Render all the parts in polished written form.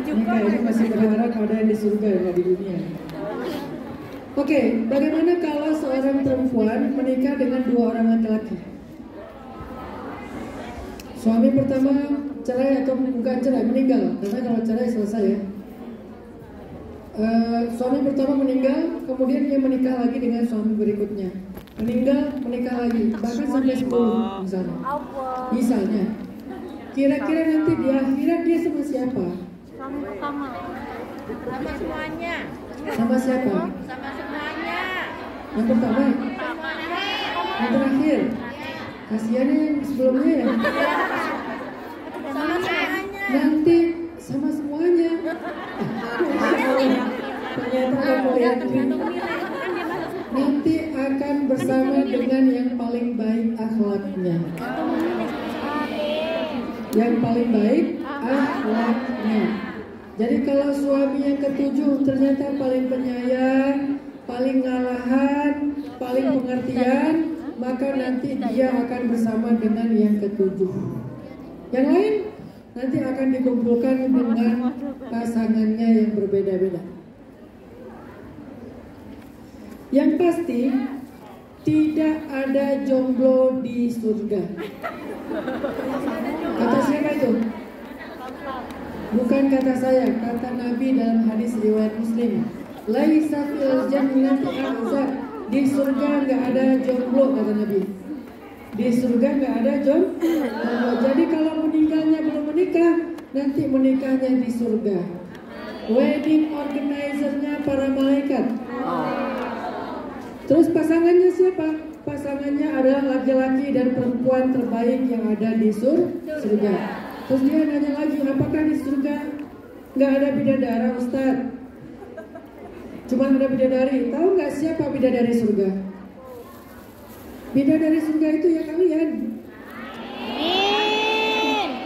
ini masih berharap ada yang di surga, nggak di dunia. Oke, bagaimana kalau seorang perempuan menikah dengan dua orang laki-laki? Suami pertama cerai atau bukan cerai, meninggal. Karena kalau cerai selesai ya. Suami pertama meninggal, kemudian dia menikah lagi dengan suami berikutnya. Meninggal, menikah lagi, bahkan sampai 10 misalnya. Misalnya, kira-kira nanti di akhirat dia sama siapa? Suami pertama. Sama semuanya. Sama siapa? Sama semuanya. Yang pertama? Yang terakhir? Kasihannya yang sebelumnya ya? Sama semuanya. Nanti sama semuanya. Ternyata kamu yakin. Nanti akan bersama dengan yang paling baik akhlaknya. Yang paling baik akhlaknya. Jadi kalau suami yang ketujuh ternyata paling penyayang, paling ngalahan, paling pengertian, maka nanti dia akan bersama dengan yang ketujuh. Yang lain nanti akan dikumpulkan dengan pasangannya yang berbeda-beda. Yang pasti tidak ada jomblo di surga. Kata siapa itu? Bukan kata saya, kata Nabi dalam hadis riwayat Muslim. Laisa fil jannati ahzab. Di surga nggak ada jomblo, kata Nabi. Di surga nggak ada jomblo. Jadi kalau meninggalnya belum menikah, nanti menikahnya di surga. Wedding organizer-nya para malaikat. Terus pasangannya siapa? Pasangannya adalah laki-laki dan perempuan terbaik yang ada di surga. Terus dia nanya lagi, apakah di surga nggak ada bidadara, Ustaz? Cuma ada bidadari. Tahu nggak siapa bidadari surga? Bidadari surga itu ya kalian.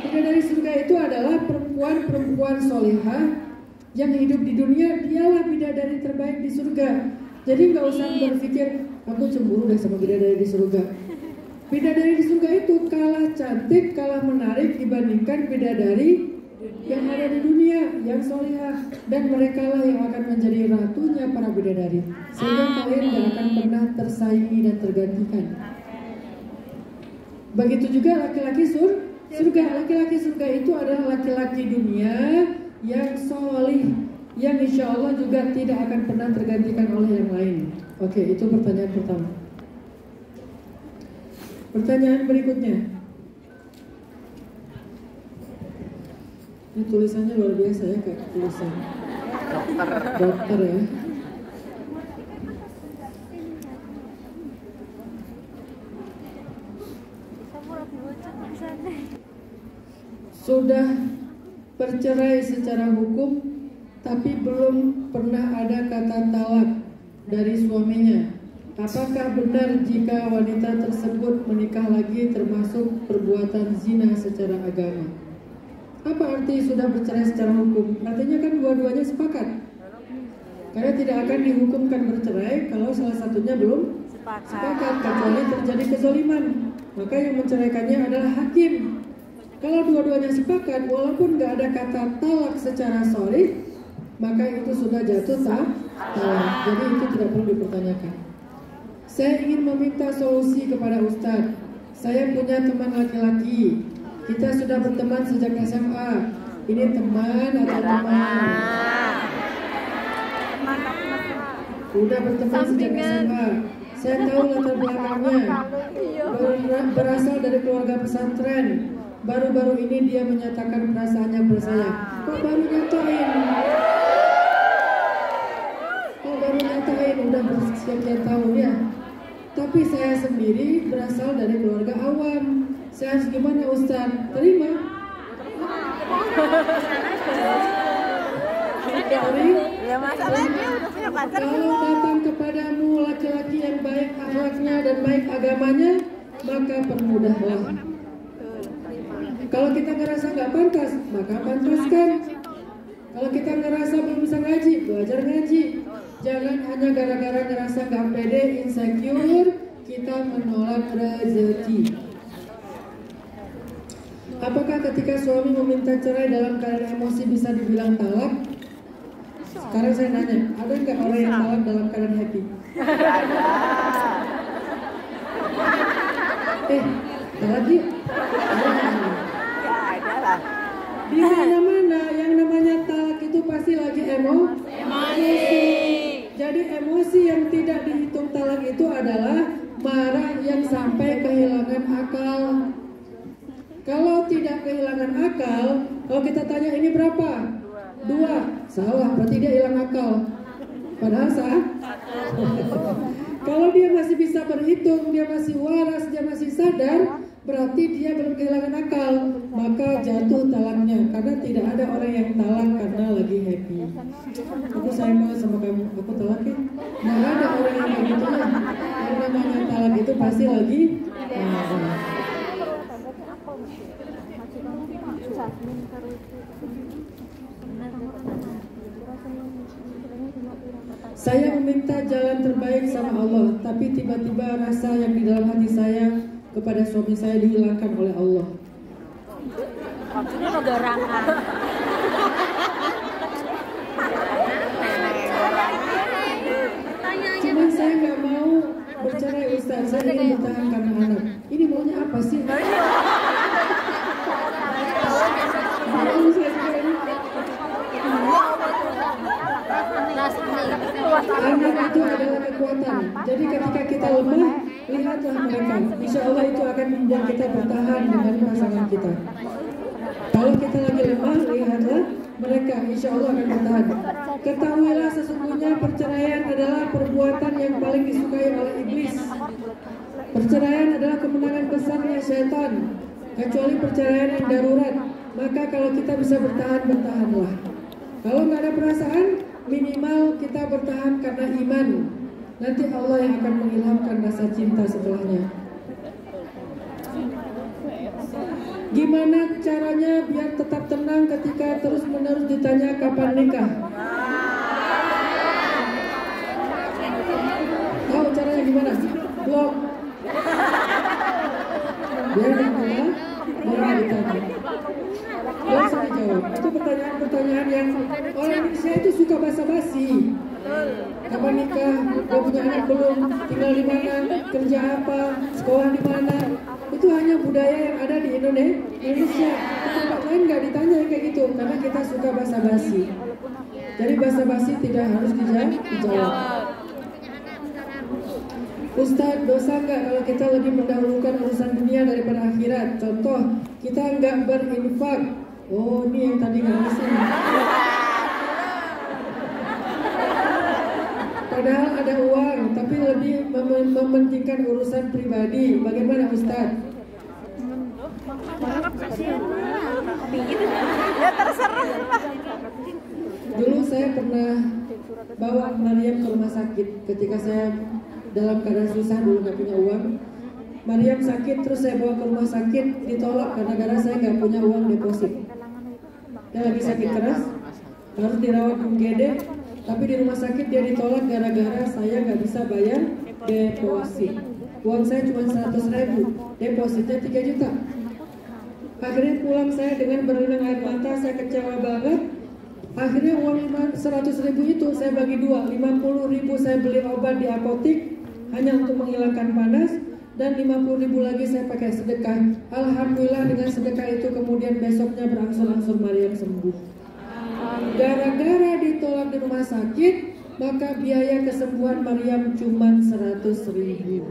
Bidadari surga itu adalah perempuan-perempuan solehah yang hidup di dunia, dialah bidadari terbaik di surga. Jadi nggak usah berpikir aku cemburu deh sama bidadari di surga. Bidadari di surga itu kalah cantik, kalah menarik dibandingkan bidadari yang ada di dunia, yang solihah. Dan mereka lah yang akan menjadi ratunya para bidadari. Sehingga kalian gak akan pernah tersaingi dan tergantikan. Begitu juga laki-laki surga. Laki-laki surga itu adalah laki-laki dunia yang solih, yang insya Allah juga tidak akan pernah tergantikan oleh yang lain. Oke, itu pertanyaan pertama. Pertanyaan berikutnya. Ini tulisannya luar biasa ya, kayak tulisan dokter ya. Sudah bercerai secara hukum, tapi belum pernah ada kata talak dari suaminya. Apakah benar jika wanita tersebut menikah lagi termasuk perbuatan zina secara agama? Apa arti sudah bercerai secara hukum? Artinya kan dua-duanya sepakat. Karena tidak akan dihukumkan bercerai kalau salah satunya belum sepakat, kecuali terjadi kezaliman. Maka yang menceraikannya adalah hakim. Kalau dua-duanya sepakat, walaupun nggak ada kata talak secara shar'i, maka itu sudah jatuh talak. Jadi itu tidak perlu dipertanyakan. Saya ingin meminta solusi kepada Ustadz. Saya punya teman laki-laki. Kita sudah berteman sejak SMA. Ini teman atau teman? Udah berteman sejak SMA. Saya tahu latar belakangnya. Berasal dari keluarga pesantren. Baru-baru ini dia menyatakan perasaannya pada saya. Kok baru nyatain? Udah bersekian tahun ya. Tapi saya sendiri berasal dari keluarga awam. Saya harus gimana Ustaz? Terima? Ya masalahnya udah punya pacar. Kalau datang kepadamu laki-laki yang baik akhlaknya dan baik agamanya, maka permudahlah. Kalau kita ngerasa nggak pantas, maka pantaskan. Kalau kita ngerasa belum bisa ngaji, belajar ngaji. Jangan hanya gara-gara ngerasa nggak pede, insecure, kita menolak rezeki. Apakah ketika suami meminta cerai dalam keadaan emosi bisa dibilang talak? Sekarang saya nanya, ada nggak orang yang talak dalam keadaan happy? Talak yuk. Di mana-mana yang namanya talak itu pasti lagi emosi. Jadi emosi yang tidak dihitung talak itu adalah marah yang sampai kehilangan akal. Kalau tidak kehilangan akal, kalau kita tanya ini berapa? 2. Salah, berarti dia hilang akal. Padahal sah. Kalau dia masih bisa berhitung, dia masih waras, dia masih sadar, berarti dia belum kehilangan akal. Maka jatuh talaknya, karena tidak ada orang yang talak karena lagi happy. Aku sayang banget sama kamu, aku talak ya. Nah, ada orang yang kayak gitu ya. Yang namanya talak itu pasti lagi marah. Saya meminta jalan terbaik sama Allah, tapi tiba-tiba rasa yang di dalam hati saya kepada suami saya dihilangkan oleh Allah. Maksudnya dorangan. Cuman saya nggak mau bercerai Ustaz, saya ingin bertahan karena anak. Ini maunya apa sih? Anak itu adalah kekuatan. Jadi ketika kita lemah, lihatlah mereka. Insya Allah itu akan membuat kita bertahan dengan pasangan kita. Kalau kita lagi lemah, lihatlah mereka. Insya Allah akan bertahan. Ketahuilah sesungguhnya perceraian adalah perbuatan yang paling disukai oleh iblis. Perceraian adalah kemenangan besarnya syaitan. Kecuali perceraian yang darurat. Maka kalau kita bisa bertahan, bertahanlah. Kalau nggak ada perasaan, minimal kita bertahan karena iman. Nanti Allah yang akan mengilhamkan rasa cinta setelahnya. Gimana caranya biar tetap tenang ketika terus-menerus ditanya kapan nikah? Tahu caranya gimana? Blok. Biar ditanya, biar ditanya. Gak usah dijawab. Itu pertanyaan-pertanyaan yang orang Indonesia itu suka basa-basi. Kapan nikah? Gak punya anak belum? Tinggal di mana? Kerja apa? Sekolah di mana? Itu hanya budaya yang ada di Indonesia. Di tempat lain gak ditanya kayak gitu, karena kita suka basa-basi. Jadi basa-basi tidak harus dijawab. Ustaz, dosa nggak kalau kita lebih mendahulukan urusan dunia daripada akhirat? Contoh, kita nggak berinfak. Oh, ini yang tadi nggak bisa. Padahal ada uang, tapi lebih mementingkan urusan pribadi. Bagaimana Ustaz? Ya terserah. Dulu saya pernah bawa Maryam ke rumah sakit ketika saya dalam keadaan susah, dulu nggak punya uang. Maryam sakit, terus saya bawa ke rumah sakit, ditolak karena saya nggak punya uang deposit. Dia lagi sakit keras, harus dirawat di UGD, tapi di rumah sakit dia ditolak gara-gara saya nggak bisa bayar deposit. Uang saya cuma 100.000, depositnya 3 juta. Akhirnya pulang saya dengan berlinang air mata, saya kecewa banget. Akhirnya uang 100.000 itu saya bagi 2, 50.000 saya beli obat di apotik hanya untuk menghilangkan panas, dan 50.000 lagi saya pakai sedekah. Alhamdulillah dengan sedekah itu kemudian besoknya berangsur-angsur Maryam sembuh. Gara-gara ditolak di rumah sakit, maka biaya kesembuhan Maryam cuma 100.000.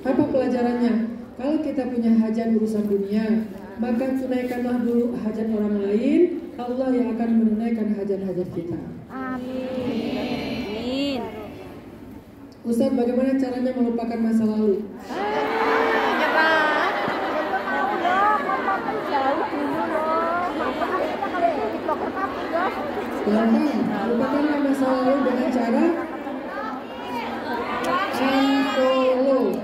Apa pelajarannya? Kalau kita punya hajat urusan dunia, maka tunaikanlah dulu hajat orang lain, Allah yang akan menunaikan hajat-hajat kita. Amin. Ustaz, bagaimana caranya melupakan masa lalu? Lupakanlah masa lalu dengan cara unfollow.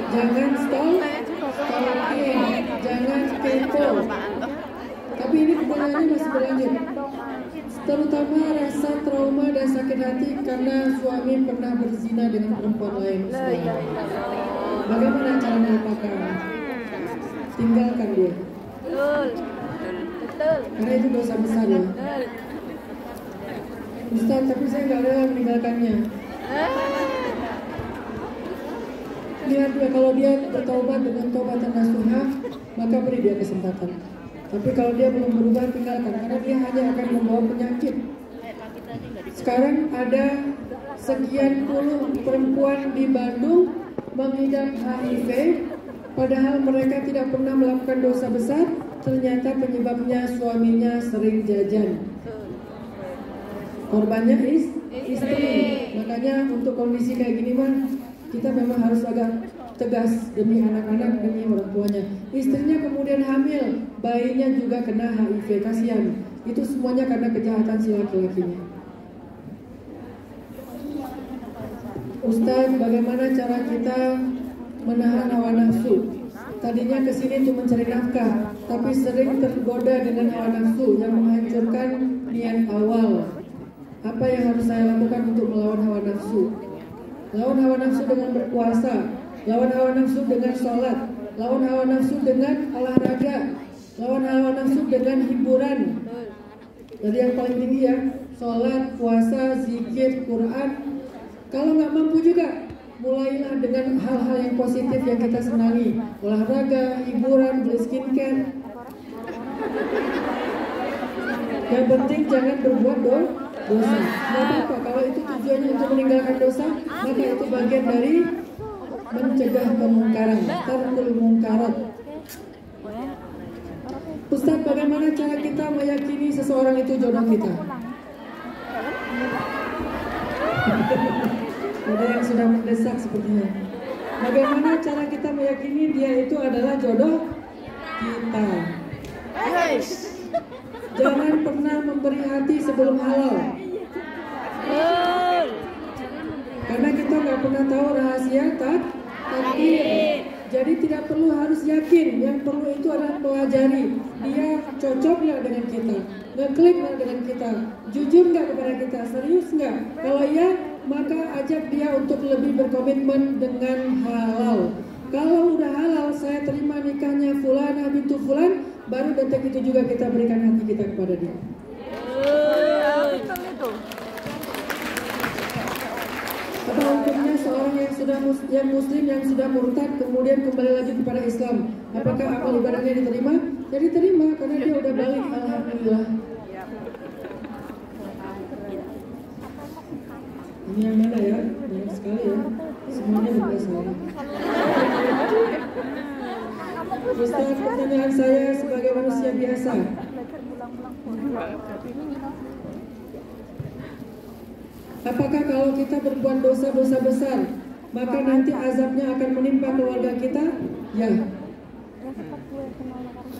Jangan stalking, jangan kepo. Tapi ini pertanyaannya masih berlanjut. Terutama rasa trauma dan sakit hati karena suami pernah berzina dengan perempuan lain. Bagaimana cara melupakan? tinggalkan dia. Betul. Betul. Karena itu dosa besar ya. Betul. Ustaz, tapi saya nggak rela meninggalkannya. Lihat dia, kalau dia bertobat dengan taubatan nasuha, maka beri dia kesempatan. Tapi kalau dia belum berubah, tinggalkan, karena dia hanya akan membawa penyakit. Sekarang ada sekian puluh perempuan di Bandung mengidap HIV, padahal mereka tidak pernah melakukan dosa besar. Ternyata penyebabnya suaminya sering jajan. Korbannya istri. Makanya untuk kondisi kayak gini mah kita memang harus agak tegas demi anak-anak, demi orang tuanya. Istrinya kemudian hamil, bayinya juga kena HIV, kasihan. Itu semuanya karena kejahatan si laki-lakinya. Ustaz, bagaimana cara kita menahan hawa nafsu? Tadinya kesini untuk mencari nafkah, tapi sering tergoda dengan hawa nafsu yang menghancurkan niat awal. Apa yang harus saya lakukan untuk melawan hawa nafsu? Lawan hawa nafsu dengan berpuasa, lawan hawa nafsu dengan sholat, lawan hawa nafsu dengan olahraga, lawan hawa nafsu dengan hiburan. Jadi yang paling tinggi ya, sholat, puasa, zikir, Quran. Kalau nggak mampu juga, mulailah dengan hal-hal yang positif yang kita senangi. Olahraga, hiburan, beli skincare. Yang penting jangan berbuat dosa. Nggak apa-apa, kalau itu tujuannya untuk meninggalkan dosa, maka itu bagian dari mencegah kemungkaran, tarkul mungkarat. Ustaz, bagaimana cara kita meyakini seseorang itu jodoh kita? Ada yang sudah mendesak sepertinya. Bagaimana cara kita meyakini dia itu adalah jodoh kita? Jangan pernah memberi hati sebelum halal. Karena kita nggak pernah tahu rahasia takdir. Jadi tidak perlu harus yakin. Yang perlu itu adalah pelajari. Dia cocok nggak dengan kita? Ngeklik nggak dengan kita? Jujur nggak kepada kita? Serius nggak? Kalau iya, maka ajak dia untuk lebih berkomitmen dengan halal. Kalau udah halal, saya terima nikahnya Fulanah bintu Fulan, baru detik itu juga kita berikan hati kita kepada dia. Apa hukumnya seorang yang muslim yang sudah murtad kemudian kembali lagi kepada Islam? Apakah amal ibadahnya diterima? Ya diterima karena dia udah balik, alhamdulillah. Ini yang mana ya? Banyak sekali ya. Semuanya bukan saya. Ustaz, pertanyaan saya sebagai manusia biasa. Apakah kalau kita berbuat dosa-dosa besar, maka nanti azabnya akan menimpa keluarga kita? Ya.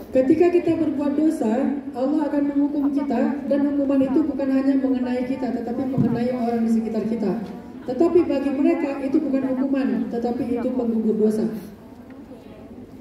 Ketika kita berbuat dosa, Allah akan menghukum kita, dan hukuman itu bukan hanya mengenai kita, tetapi mengenai orang di sekitar kita. Tetapi bagi mereka itu bukan hukuman, tetapi itu penggugur dosa.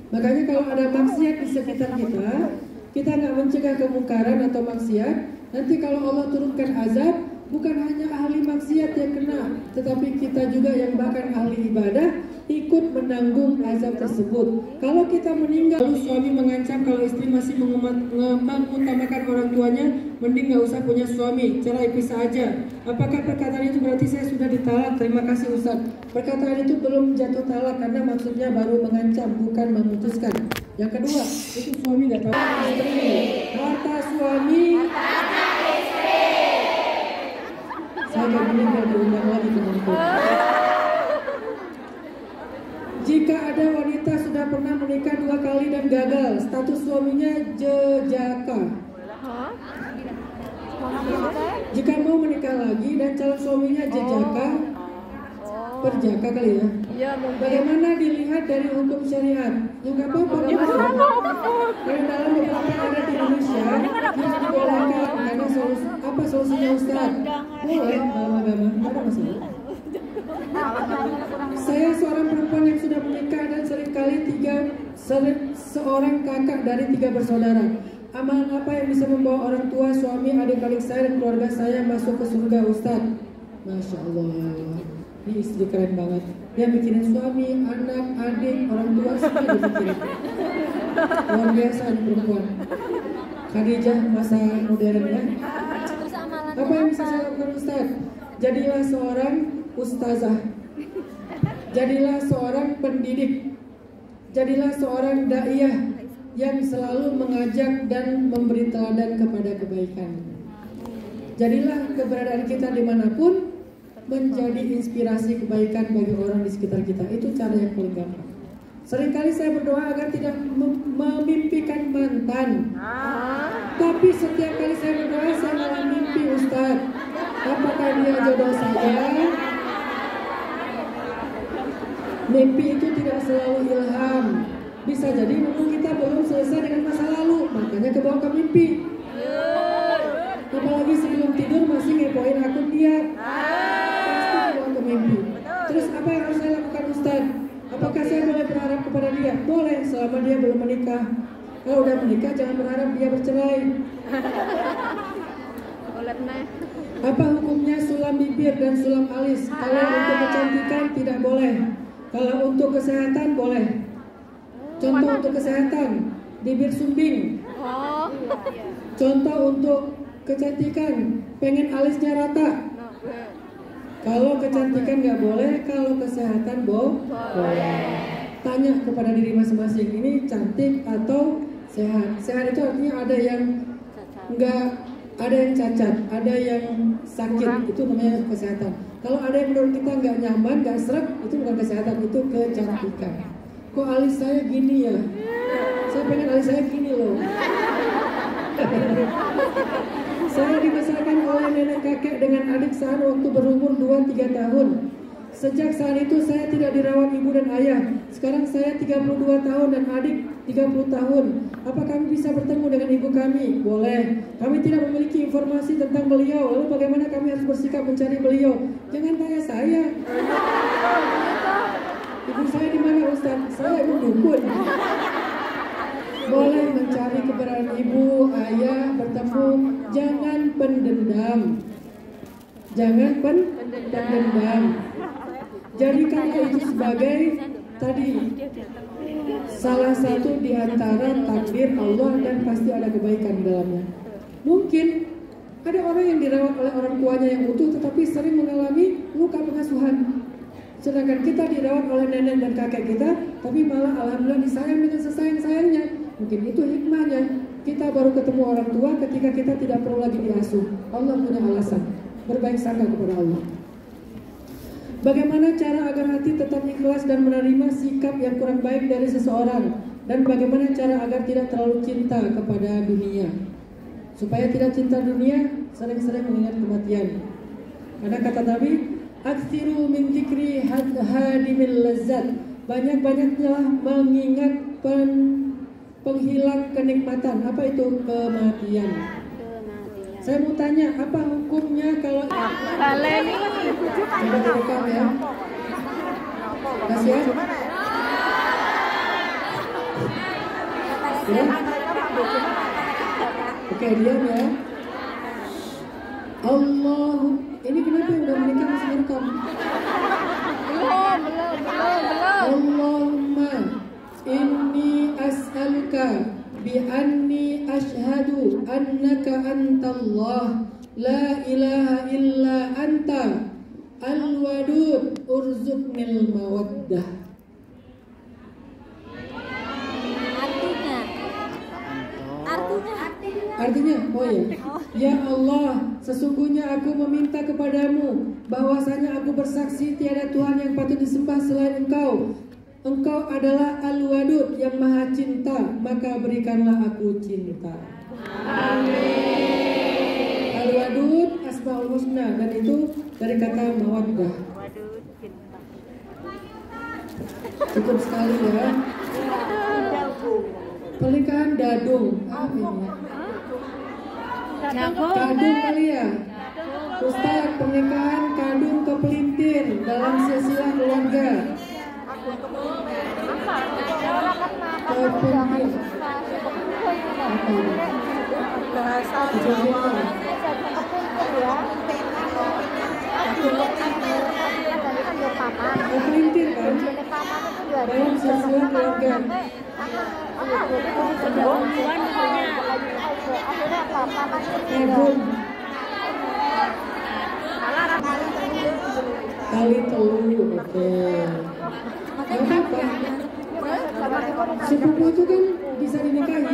Makanya kalau ada maksiat di sekitar kita nggak mencegah kemungkaran atau maksiat, nanti kalau Allah turunkan azab, bukan hanya ahli maksiat yang kena, tetapi kita juga yang bahkan ahli ibadah ikut menanggung azab tersebut. Kalau kita meninggal, lalu suami mengancam kalau istri masih mengutamakan orang tuanya, mending nggak usah punya suami, cerai pisah aja. Apakah perkataan itu berarti saya sudah ditalak? Terima kasih Ustaz. Perkataan itu belum jatuh talak karena maksudnya baru mengancam, bukan memutuskan. Yang kedua, itu suami nggak tahu istri. Harta suami. Saya nggak meninggal diundang lagi teman-teman. Jika ada wanita sudah pernah menikah 2 kali dan gagal, status suaminya jejaka. Jika mau menikah lagi dan calon suaminya jejaka, perjaka kali ya. Bagaimana dilihat dari hukum syariat? Ya nggak apa-apa. Kalau dalam beberapa negara di Indonesia itu dibolehkan. Karena apa solusinya Ustaz? Boleh dalam agama, nggak ada masalah. Saya seorang perempuan yang sudah menikah dan seringkali seorang kakak dari 3 bersaudara. Amalan apa yang bisa membawa orang tua, suami, adik-adik saya dan keluarga saya masuk ke surga Ustaz? Masya Allah. Ini istri keren banget. Dia mikirin suami, anak, adik, orang tua, semua dipikirin. Luar biasa nih perempuan. Khadijah masa modern ya. Apa yang bisa saya lakukan Ustaz? Jadilah seorang ustazah. Jadilah seorang pendidik. Jadilah seorang daiyah yang selalu mengajak dan memberi teladan kepada kebaikan. Jadilah keberadaan kita dimanapun menjadi inspirasi kebaikan bagi orang di sekitar kita. Itu cara yang paling gampang. Seringkali saya berdoa agar tidak memimpikan mantan. Tapi setiap kali saya berdoa saya malah mimpi Ustaz. Apakah dia jodoh saya? Mimpi itu tidak selalu ilham. Bisa jadi memang kita belum selesai dengan masa lalu, makanya kebawa ke mimpi. Apalagi sebelum tidur masih ngepoin akun dia, pasti kebawa ke mimpi. Terus apa yang harus saya lakukan Ustaz? Apakah saya boleh berharap kepada dia? Boleh, selama dia belum menikah. Kalau udah menikah jangan berharap dia bercerai. Apa hukumnya sulam bibir dan sulam alis? Kalau untuk kecantikan tidak boleh. Kalau untuk kesehatan boleh. Contoh untuk kesehatan, bibir sumbing. Contoh untuk kecantikan, pengen alisnya rata. Kalau kecantikan nggak boleh, kalau kesehatan boleh. Tanya kepada diri masing-masing, ini cantik atau sehat? Sehat itu artinya ada yang nggak, ada yang cacat, ada yang sakit, itu namanya kesehatan. Kalau ada yang menurut kita nggak nyaman, nggak sreg, itu bukan kesehatan, itu kecantikan. Kok alis saya gini ya? Saya pengen alis saya gini loh. Saya dibesarkan oleh nenek kakek dengan adik saat waktu berumur 2-3 tahun. Sejak saat itu saya tidak dirawat ibu dan ayah. Sekarang saya 32 tahun dan adik 30 tahun. Apa kami bisa bertemu dengan ibu kami? Boleh. Kami tidak memiliki informasi tentang beliau. Lalu bagaimana kami harus bersikap mencari beliau? Jangan tanya saya. Ibu saya di mana Ustaz? Saya ibu dukun. Boleh mencari keberadaan ibu, ayah, bertemu. Jangan pendendam. Jangan pendendam. Jadikanlah itu sebagai tadi salah satu di antara takdir Allah dan pasti ada kebaikan di dalamnya. Mungkin ada orang yang dirawat oleh orang tuanya yang utuh tetapi sering mengalami luka pengasuhan. Sedangkan kita dirawat oleh nenek dan kakek kita, tapi malah alhamdulillah disayang dengan sesayang-sayangnya. Mungkin itu hikmahnya. Kita baru ketemu orang tua ketika kita tidak perlu lagi diasuh. Allah punya alasan. Berbaik sangka kepada Allah. Bagaimana cara agar hati tetap ikhlas dan menerima sikap yang kurang baik dari seseorang? Dan bagaimana cara agar tidak terlalu cinta kepada dunia? Supaya tidak cinta dunia, sering-sering mengingat kematian. Karena kata Nabi, "Aktsiru min dzikri hadimil lazzat." Banyak-banyaklah mengingat penghilang kenikmatan. Apa itu kematian? Saya mau tanya, apa hukumnya kalau coba direkam ya? Kasih ya? Ya? Oke, diam ya. Allah, ini kenapa udah menikah masih direkam? Allahumma inni as'aluka bi anni ashhadu annaka antallah la ilaha illa anta al-wadud urzuqnil mawaddah. Artinya, oh ya, ya Allah, sesungguhnya aku meminta kepadamu bahwasanya aku bersaksi tiada Tuhan yang patut disembah selain Engkau. Engkau adalah Al-Wadud yang maha cinta, maka berikanlah aku cinta. Amin. Al-Wadud Asmaul Husna, dan itu dari kata mawaddah. Cukup sekali ya. Pernikahan dadung. Kadung kali ya. Ustaz, pernikahan kadung ke pelintir dalam silsilah keluarga. Pelintir kan dalam silsilah keluarga. Kali telur, oke. Gak apa-apa. Sepupu itu kan bisa dinikahi.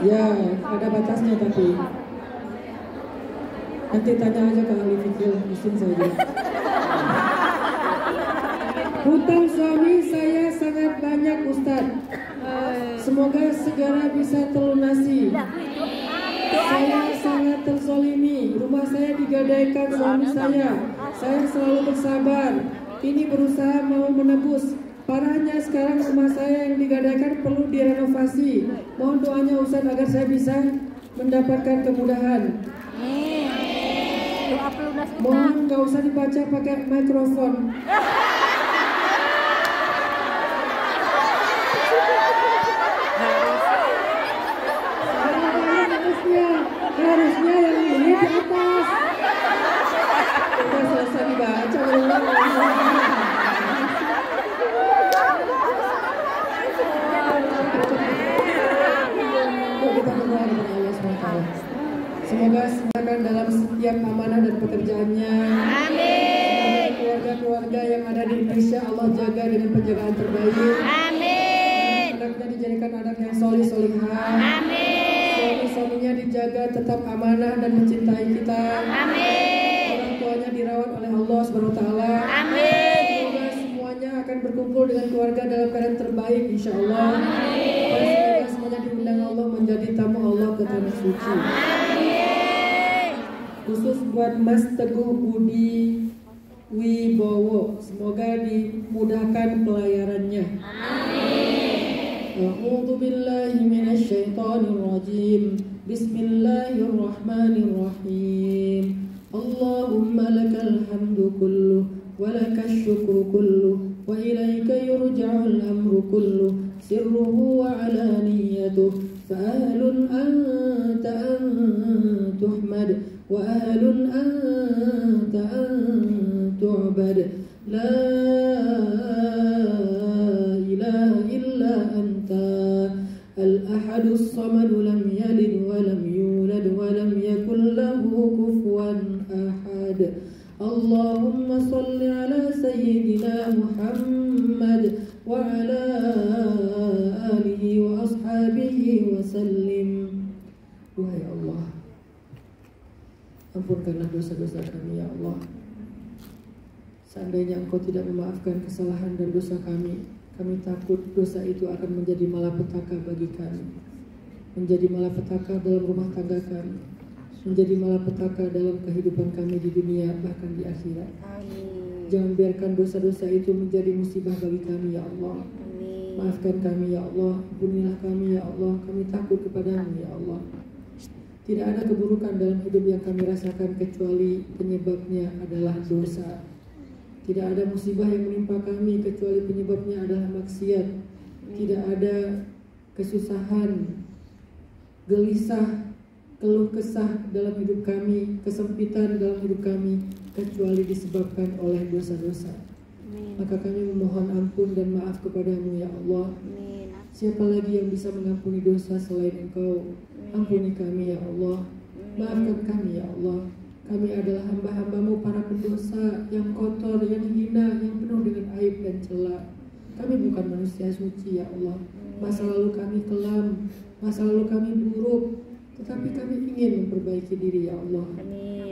Ya, ada batasnya tapi. Nanti tanya aja ke ahli fikih, mesin saja. Hutang suami saya sangat banyak, Ustadz. Semoga segera bisa terlunasi. Saya sangat terzolimi. Rumah saya digadaikan suami saya. Saya selalu bersabar. Ini berusaha mau menebus. Parahnya sekarang rumah saya yang digadaikan perlu direnovasi. Mohon doanya Ustadz agar saya bisa mendapatkan kemudahan. Mohon gak usah dibaca pakai mikrofon. Harusnya yang ini di atas. Udah selesai dibaca belum? Kita berdoa kepada Allah SWT. Semoga semakin dalam setiap amanah dan pekerjaannya. Amin. Keluarga-keluarga yang ada di Indonesia Allah jaga dengan penjagaan terbaik. Amin. Anaknya dijadikan anak yang solih-solihah. Amin. Suaminya dijaga tetap amanah dan mencintai kita. Amin. Orang tuanya dirawat oleh Allah SWT. Amin. Semoga semuanya akan berkumpul dengan keluarga dalam keadaan terbaik insya Allah. Amin. Semoga semuanya diundang Allah menjadi tamu Allah ke tanah suci. Amin. Khusus buat Mas Teguh Budi Wibowo, semoga dimudahkan pelayarannya. Amin. A'udzu billahi minasy syaithanir rajim. Bismillahirrahmanirrahim. Allahumma lakal hamdu kullu wa lakash syukru kullu wa ilaika yurja'ul amru kullu sirruhu wa alaniyatuhu fa ahlun anta an tuhmad wa ahlun anta an tu'bad la ilaha illa anta al-ahadus samad lam yalid wa lam yulad wa lam yakul lahu kufuwan ahad. Allahumma salli ala sayyidina Muhammad wa ala alihi wa ashabihi wa sallim. Wahai Allah, ampunkanlah dosa-dosa kami ya Allah. Seandainya Engkau tidak memaafkan kesalahan dan dosa kami, kami takut dosa itu akan menjadi malapetaka bagi kami, menjadi malapetaka dalam rumah tangga kami, menjadi malapetaka dalam kehidupan kami di dunia bahkan di akhirat. Amin. Jangan biarkan dosa-dosa itu menjadi musibah bagi kami ya Allah. Amin. Maafkan kami ya Allah, ampunilah kami ya Allah, kami takut kepadamu ya Allah. Tidak ada keburukan dalam hidup yang kami rasakan kecuali penyebabnya adalah dosa. Tidak ada musibah yang menimpa kami kecuali penyebabnya adalah maksiat. Tidak ada kesusahan, gelisah, keluh kesah dalam hidup kami, kesempitan dalam hidup kami kecuali disebabkan oleh dosa-dosa. Maka kami memohon ampun dan maaf kepadamu ya Allah. Siapa lagi yang bisa mengampuni dosa selain Engkau? Ampuni kami ya Allah. Maafkan kami ya Allah. Kami adalah hamba-hambamu para pendosa yang kotor, yang hina, yang penuh dengan aib dan celah. Kami bukan manusia suci ya Allah. Masa lalu kami kelam, masa lalu kami buruk, tetapi kami ingin memperbaiki diri ya Allah.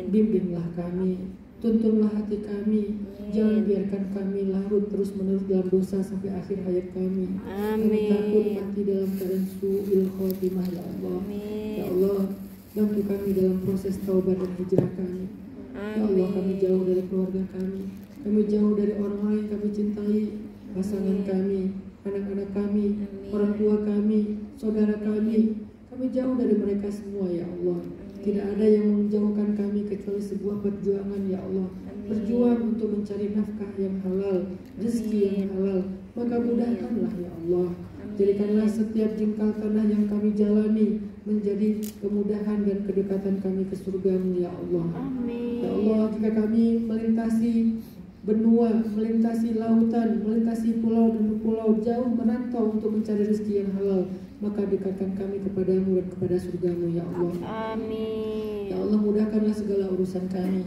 Bimbinglah kami, tuntunlah hati kami. Jangan biarkan kami larut terus-menerus dalam dosa sampai akhir hayat kami. Kami takut mati dalam keadaan su'il khotimah ya Allah. Ya Allah, bantu kami dalam proses taubat dan hijrah kami. Ya Allah, kami jauh dari keluarga kami. Kami jauh dari orang-orang yang kami cintai. Pasangan kami, anak-anak kami, orang tua kami, saudara kami. Kami jauh dari mereka semua ya Allah. Tidak ada yang menjauhkan kami kecuali sebuah perjuangan ya Allah. Berjuang untuk mencari nafkah yang halal, rezeki yang halal. Maka mudahkanlah ya Allah. Jadikanlah setiap jengkal tanah yang kami jalani menjadi kemudahan dan kedekatan kami ke surga-Mu ya Allah. Amin. Ya Allah, jika kami melintasi benua, melintasi lautan, melintasi pulau demi pulau, jauh merantau untuk mencari rezeki yang halal, maka dekatkan kami kepadamu dan kepada surgamu ya Allah. Amin. Ya Allah, mudahkanlah segala urusan kami.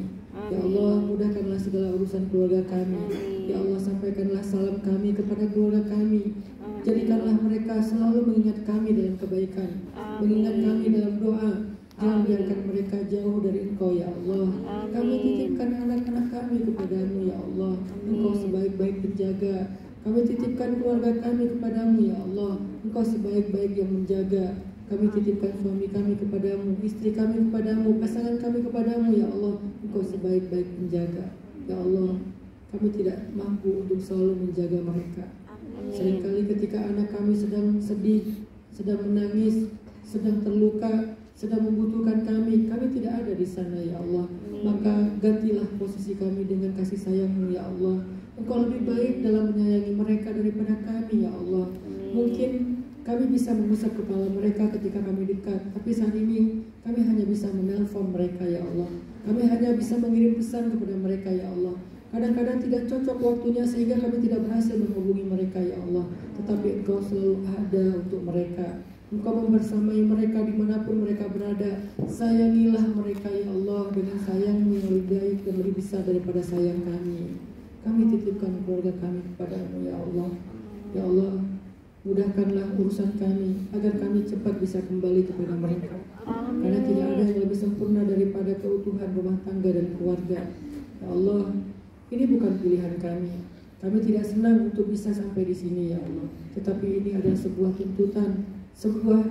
Ya Allah, mudahkanlah segala urusan keluarga kami. Ya Allah, sampaikanlah salam kami kepada keluarga kami. Jadikanlah mereka selalu mengingat kami dalam kebaikan, mengingat kami dalam doa. Jangan biarkan mereka jauh dari Engkau ya Allah. Kami titipkan anak-anak kami kepadamu ya Allah. Engkau sebaik-baik penjaga. Kami titipkan keluarga kami kepadamu ya Allah. Engkau sebaik-baik yang menjaga. Kami titipkan suami kami kepadamu, istri kami kepadamu, pasangan kami kepadamu ya Allah. Engkau sebaik-baik penjaga ya Allah. Kami tidak mampu untuk selalu menjaga mereka. Seringkali ketika anak kami sedang sedih, sedang menangis, sedang terluka, sedang membutuhkan kami tidak ada di sana ya Allah. Maka gantilah posisi kami dengan kasih sayang-Mu ya Allah. Engkau lebih baik dalam menyayangi mereka daripada kami ya Allah. Mungkin kami bisa mengusap kepala mereka ketika kami dekat, tapi saat ini kami hanya bisa menelpon mereka ya Allah. Kami hanya bisa mengirim pesan kepada mereka ya Allah. Kadang-kadang tidak cocok waktunya sehingga kami tidak berhasil menghubungi mereka ya Allah. Tetapi Engkau selalu ada untuk mereka. Engkau membersamai mereka dimanapun mereka berada. Sayangilah mereka ya Allah dengan sayang-Mu yang lebih baik dan lebih besar daripada sayang kami. Kami titipkan keluarga kami kepadamu ya Allah. Ya Allah, mudahkanlah urusan kami agar kami cepat bisa kembali kepada mereka. Karena tidak ada yang lebih sempurna daripada keutuhan rumah tangga dan keluarga. Ya Allah, ini bukan pilihan kami. Kami tidak senang untuk bisa sampai di sini ya Allah. Tetapi ini adalah sebuah tuntutan, sebuah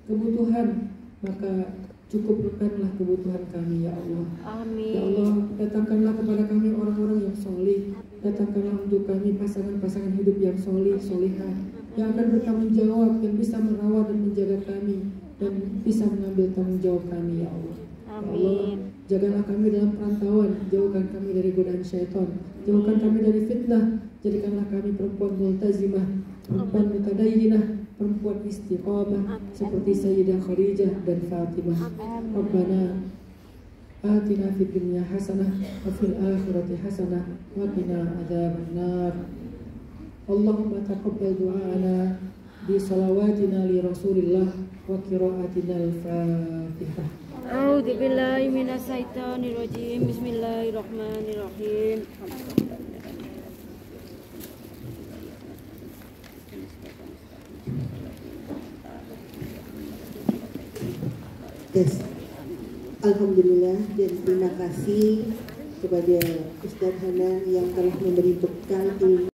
kebutuhan, maka cukupkanlah kebutuhan kami ya Allah. Amin. Ya Allah, datangkanlah kepada kami orang-orang yang solih. Datangkanlah untuk kami pasangan-pasangan hidup yang solih, solihah, yang akan bertanggung jawab, yang bisa merawat dan menjaga kami, dan bisa mengambil tanggung jawab kami ya Allah. Ya Allah, jagalah kami dalam perantauan, jauhkan kami dari godaan syaitan, jauhkan kami dari fitnah, jadikanlah kami perempuan multazimah, perempuan mutadayyinah, perempuan istiqamah seperti Sayyidah Khadijah dan Fatimah. Rabbana atina fid dunya hasanah wa fil akhirati hasanah wa qina adzabannar. Allahumma taqabbal du'ana bi salawatina li Rasulillah wa qiraatina al-Fatihah. A'udzu billahi minas syaitonir rajim. Bismillahirrahmanirrahim. Yes. Alhamdulillah dan terima kasih kepada Ustadz Hanan yang telah memberi bekal ilmu